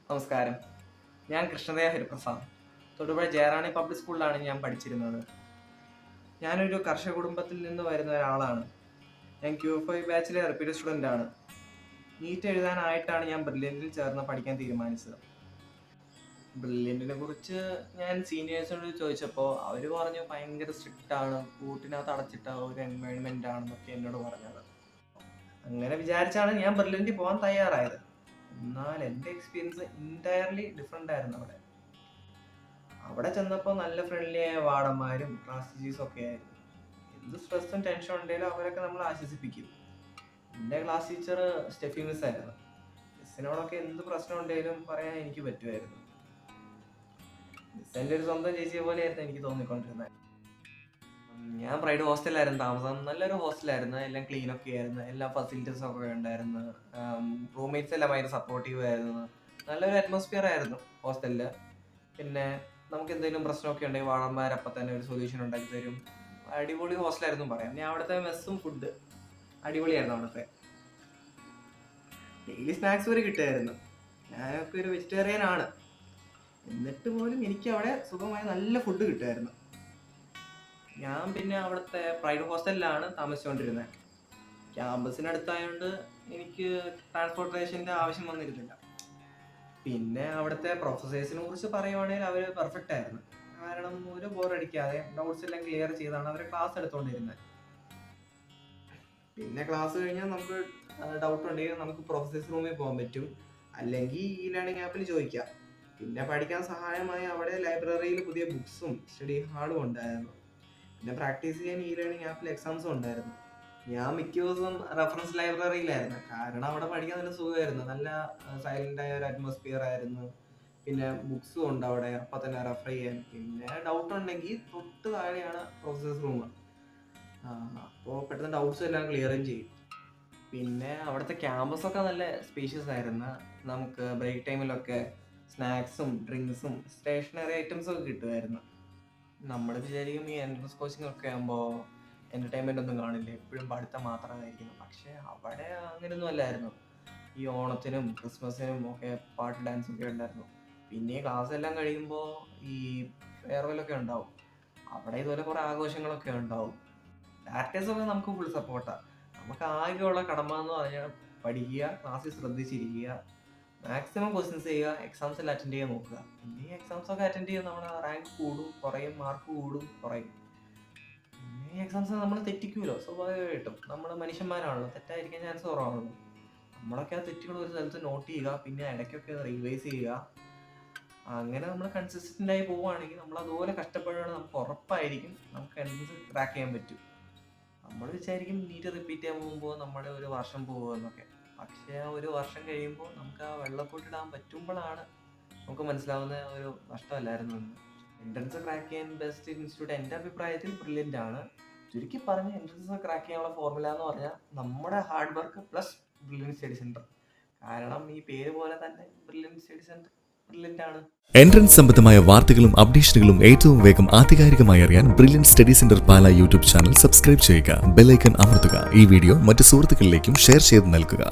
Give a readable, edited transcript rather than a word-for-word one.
നമസ്കാരം. ഞാൻ കൃഷ്ണദേവ ഹരിപ്രസാദ്. തൊടുപുഴ ജയറാണി പബ്ലിക് സ്കൂളിലാണ് ഞാൻ പഠിച്ചിരുന്നത്. ഞാനൊരു കർഷക കുടുംബത്തിൽ നിന്ന് വരുന്ന ഒരാളാണ്. ഞാൻ Q5 ബാച്ചിലെ റിപ്പീറ്റ് സ്റ്റുഡൻ്റ് ആണ്. നീറ്റ് എഴുതാനായിട്ടാണ് ഞാൻ ബ്രില്യൻറ്റിൽ ചേർന്ന് പഠിക്കാൻ തീരുമാനിച്ചത്. ബ്രില്യൻറ്റിനെ കുറിച്ച് ഞാൻ സീനിയേഴ്സിനോട് ചോദിച്ചപ്പോൾ അവർ പറഞ്ഞു ഭയങ്കര സ്ട്രിക്റ്റ് ആണ്, കൂട്ടിനകത്ത് അടച്ചിട്ട ഒരു എൻവയോൺമെൻ്റ് ആണെന്നൊക്കെ എന്നോട് പറഞ്ഞത്. അങ്ങനെ വിചാരിച്ചാണ് ഞാൻ ബ്രില്യൻറ്റിൽ പോകാൻ തയ്യാറായത്. എന്നാൽ എൻ്റെ എക്സ്പീരിയൻസ് എൻറ്റയർലി ഡിഫറെൻ്റ് ആയിരുന്നു. അവിടെ ചെന്നപ്പോൾ നല്ല ഫ്രണ്ട്ലി ആയ വാർഡന്മാരും ക്ലാസ് ടീച്ചേഴ്സും ഒക്കെ ആയിരുന്നു. എന്ത് സ്ട്രെസ്സും ടെൻഷനും ഉണ്ടെങ്കിലും അവരൊക്കെ നമ്മൾ ആശ്വസിപ്പിക്കും. എൻ്റെ ക്ലാസ് ടീച്ചർ സ്റ്റെഫി മിസ് ആയിരുന്നു. മിസ്സിനോടൊക്കെ എന്ത് പ്രശ്നം ഉണ്ടെങ്കിലും പറയാൻ എനിക്ക് പറ്റുമായിരുന്നു. മിസ് എൻ്റെ ഒരു സ്വന്തം ചേച്ചിയെ പോലെയായിരുന്നു എനിക്ക് തോന്നിക്കൊണ്ടിരുന്നത്. ഞാൻ പ്രൈഡ് ഹോസ്റ്റലായിരുന്നു താമസം. നല്ലൊരു ഹോസ്റ്റലായിരുന്നു. എല്ലാം ക്ലീനൊക്കെ ആയിരുന്നു. എല്ലാ ഫെസിലിറ്റീസും ഒക്കെ ഉണ്ടായിരുന്നു. റൂംമേറ്റ്സ് എല്ലാം ഭയങ്കര സപ്പോർട്ടീവ് ആയിരുന്നു. നല്ലൊരു അറ്റ്മോസ്ഫിയർ ആയിരുന്നു ഹോസ്റ്റലിൽ. പിന്നെ നമുക്ക് എന്തെങ്കിലും പ്രശ്നമൊക്കെ ഉണ്ടെങ്കിൽ വാഴന്മാരപ്പം തന്നെ ഒരു സൊല്യൂഷൻ ഉണ്ടാക്കി തരും. അടിപൊളി ഹോസ്റ്റലായിരുന്നു പറയാം. ഞാൻ അവിടുത്തെ മെസ്സും ഫുഡ് അടിപൊളിയായിരുന്നു. അവിടുത്തെ ഡെയിലി സ്നാക്സ് വരെ കിട്ടുമായിരുന്നു. ഞാനൊക്കെ ഒരു വെജിറ്റേറിയൻ ആണ്, എന്നിട്ട് പോലും എനിക്ക് അവിടെ സുഖമായ നല്ല ഫുഡ് കിട്ടുമായിരുന്നു. ഞാൻ പിന്നെ അവിടുത്തെ പ്രൈവറ്റ് ഹോസ്റ്റലിലാണ് താമസിച്ചുകൊണ്ടിരുന്നത്. ക്യാമ്പസിനടുത്തായതുകൊണ്ട് എനിക്ക് ട്രാൻസ്പോർട്ടേഷൻ്റെ ആവശ്യം വന്നിരുന്നില്ല. പിന്നെ അവിടുത്തെ പ്രൊഫസേഴ്സിനെ കുറിച്ച് പറയുവാണെങ്കിൽ അവർ പെർഫെക്റ്റ് ആയിരുന്നു. കാരണം ഒരു ബോറടിക്കാതെ ഡൗട്ട്സ് എല്ലാം ക്ലിയർ ചെയ്താണ് അവർ ക്ലാസ് എടുത്തുകൊണ്ടിരുന്നത്. പിന്നെ ക്ലാസ് കഴിഞ്ഞാൽ നമുക്ക് ഡൗട്ട് ഉണ്ടെങ്കിൽ നമുക്ക് പ്രൊഫസേഴ്സ് റൂമിൽ പോകാൻ പറ്റും, അല്ലെങ്കിൽ ഈ ലേണിംഗ് ആപ്പിൽ ചോദിക്കാം. പിന്നെ പഠിക്കാൻ സഹായമായി അവിടെ ലൈബ്രറിയിൽ പുതിയ ബുക്സും സ്റ്റഡി ഹാളും ഉണ്ടായിരുന്നു. പിന്നെ പ്രാക്ടീസ് ചെയ്യാൻ ഈ ലേണിംഗ് ആപ്പിൽ എക്സാംസും ഉണ്ടായിരുന്നു. ഞാൻ മിക്ക ദിവസവും റെഫറൻസ് ലൈബ്രറിയിലായിരുന്നു. കാരണം അവിടെ പഠിക്കാൻ നല്ല സുഖമായിരുന്നു. നല്ല സൈലൻ്റ് ആയ ഒരു അറ്റ്മോസ്ഫിയർ ആയിരുന്നു. പിന്നെ ബുക്സും ഉണ്ട് അവിടെ, അപ്പം തന്നെ റെഫർ ചെയ്യാൻ. പിന്നെ ഡൗട്ട് ഉണ്ടെങ്കിൽ തൊട്ട് താഴെയാണ് പ്രൊഫസേഴ്സ് റൂം. അപ്പോൾ പെട്ടെന്ന് ഡൗട്ട്സ് എല്ലാം ക്ലിയറും ചെയ്യും. പിന്നെ അവിടുത്തെ ക്യാമ്പസൊക്കെ നല്ല സ്പേഷ്യസ് ആയിരുന്നു. നമുക്ക് ബ്രേക്ക് ടൈമിലൊക്കെ സ്നാക്സും ഡ്രിങ്ക്സും സ്റ്റേഷനറി ഐറ്റംസും ഒക്കെ കിട്ടുമായിരുന്നു. നമ്മൾ വിചാരിക്കും ഈ എൻട്രൻസ് കോച്ചിങ് ഒക്കെ ആകുമ്പോൾ എൻ്റർടൈൻമെൻ്റ് ഒന്നും കാണില്ല, എപ്പോഴും പഠിത്തം മാത്രമായിരിക്കുന്നു. പക്ഷേ അവിടെ അങ്ങനെയൊന്നും അല്ലായിരുന്നു. ഈ ഓണത്തിനും ക്രിസ്മസിനും ഒക്കെ പാട്ട് ഡാൻസും ഒക്കെ ഉണ്ടായിരുന്നു. പിന്നെ ക്ലാസ് എല്ലാം കഴിയുമ്പോൾ ഈ ഫെയർവെല്ലൊക്കെ ഉണ്ടാവും. അവിടെ ഇതുപോലെ കുറേ ആഘോഷങ്ങളൊക്കെ ഉണ്ടാവും. ഡാറ്റേഴ്സൊക്കെ നമുക്ക് ഫുൾ സപ്പോർട്ടാണ്. നമുക്ക് ആകെയുള്ള കടമ എന്ന് പറഞ്ഞാൽ പഠിക്കുക, ക്ലാസ്സിൽ ശ്രദ്ധിച്ചിരിക്കുക, മാക്സിമം ക്വസ്റ്റ്യൻസ് ചെയ്യുക, എക്സാംസ് എല്ലാം അറ്റൻഡ് ചെയ്യാൻ നോക്കുക. പിന്നെ ഈ എക്സാംസൊക്കെ അറ്റൻഡ് ചെയ്യുക നമ്മുടെ റാങ്ക് കൂടും കുറയും, മാർക്ക് കൂടും കുറയും. പിന്നെ എക്സാംസ് നമ്മൾ തെറ്റിക്കുമല്ലോ സ്വാഭാവികമായിട്ടും. നമ്മൾ മനുഷ്യന്മാരാണല്ലോ, തെറ്റായിരിക്കാൻ ചാൻസ് കുറവാണല്ലോ. നമ്മളൊക്കെ ആ തെറ്റുകൾ ഒരു സ്ഥലത്ത് നോട്ട് ചെയ്യുക, പിന്നെ ഇടയ്ക്കൊക്കെ റിവൈസ് ചെയ്യുക. അങ്ങനെ നമ്മൾ കൺസിസ്റ്റൻ്റ് ആയി പോവുകയാണെങ്കിൽ നമ്മൾ അതുപോലെ കഷ്ടപ്പെടുകയാണെങ്കിൽ നമുക്ക് ഉറപ്പായിരിക്കും നമുക്ക് എൻട്രൻസ് ക്രാക്ക് ചെയ്യാൻ പറ്റും. നമ്മൾ വിചാരിക്കും നീറ്റ് റിപ്പീറ്റ് ചെയ്യാൻ പോകുമ്പോൾ നമ്മുടെ ഒരു വർഷം പോകുമെന്നൊക്കെ. പക്ഷേ ആ ഒരു വർഷം കഴിയുമ്പോൾ നമുക്ക് ആ വെള്ളപ്പൊട്ടിടാൻ പറ്റുമ്പോഴാണ് നമുക്ക് മനസ്സിലാവുന്ന ഒരു നഷ്ടമല്ലായിരുന്നു എന്ന്. എൻട്രൻസ് ക്രാക്ക് ചെയ്യാൻ ബെസ്റ്റ് ഇൻസ്റ്റിറ്റ്യൂട്ട് എൻ്റെ അഭിപ്രായത്തിൽ ബ്രില്യൻ്റ് ആണ്. ചുരുക്കി പറഞ്ഞ് എൻട്രൻസ് ക്രാക്ക് ചെയ്യാനുള്ള ഫോർമുല എന്ന് പറഞ്ഞാൽ നമ്മുടെ hard work plus brilliant study centre. കാരണം ഈ പേര് പോലെ തന്നെ ബ്രില്യൻറ്റ് സ്റ്റഡി സെൻറ്റർ ബ്രില്യൻ്റ് ആണ്. എൻട്രൻസ് സംബന്ധമായ വാർത്തകളും അപ്ഡേഷനുകളും ഏറ്റവും വേഗം ആധികാരികമായി അറിയാൻ ബ്രില്യൻറ്റ് സ്റ്റഡി സെന്റർ പാല യൂട്യൂബ് ചാനൽ സബ്സ്ക്രൈബ് ചെയ്യുക, ബെൽ ഐക്കൺ അമർത്തുക. ഈ വീഡിയോ മറ്റ് സുഹൃത്തുക്കളിലേക്കും ഷെയർ ചെയ്ത് നൽകുക.